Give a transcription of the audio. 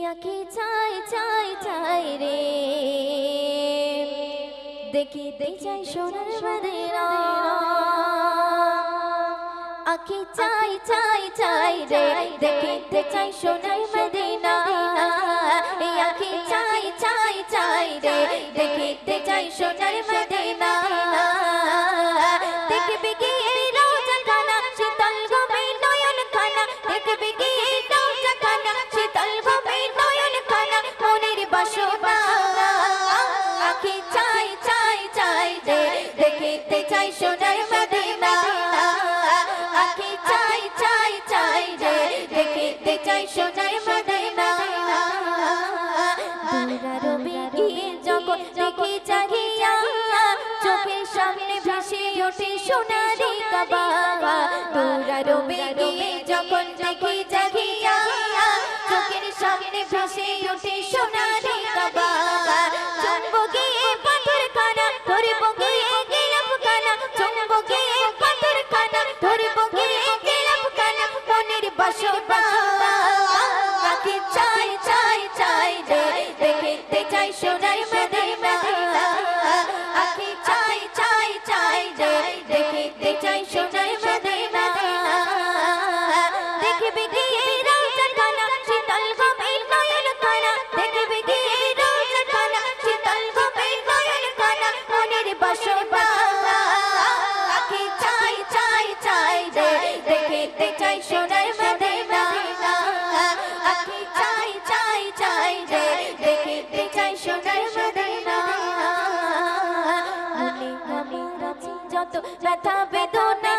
আঁখি চাই চাই চাই রে দেখিতে চাই সোনার মদিনা আঁখি চাই চাই চাই রে দেখিতে চাই সোনার মদিনা আঁখি চাই চাই চাই রে দেখিতে চাই সোনার মদিনা দেখবে কি রোজা খানা শীতল ঘুমে নয়ন খানা দেখবে কি রোজা খানা শীতল ঘুমে নয়ন খানা মনের বাসনা আঁখি চাই চাই চাই রে দেখিতে চাই সোনার মদিনা আঁখি চাই চাই চাই রে দেখিতে চাই সোনার মদিনা দূরারবে গিয়ে যখন দেখি চাহিয়া চোখের সামনে ভেসে ওঠে সোনারি কাবা দূরারবে গিয়ে যখন দেখি চাহিয়া চোখের সামনে ভেসে ওঠে সোনারি কাবা চুম্বো গিয়ে পাথর খানা ধরব গিয়ে গেলাম খানা চুম্বো গিয়ে পাথর খানা ধরব গিয়ে গেলাম খানা মনের বাসনা আঁখি চাই চাই চাই রে দেখিতে চাই সোনার মদিনা আঁখি চাই চাই চাই রে দেখিতে চাই সোনার মদিনা দেখবে গিয়ে রোজা খানা শীতল ঘুমে নয়ন খানা দেখবে গিয়ে রোজা খানা শীতল ঘুমে নয়ন খানা মনের বাসনা আঁখি চাই চাই চাই রে দেখিতে চাই সোনার মদিনা আঁখি চাই চাই চাই রে দেখিতে চাই সোনার মদিনা মনে আমি রাজি যত ব্যথা বেদনা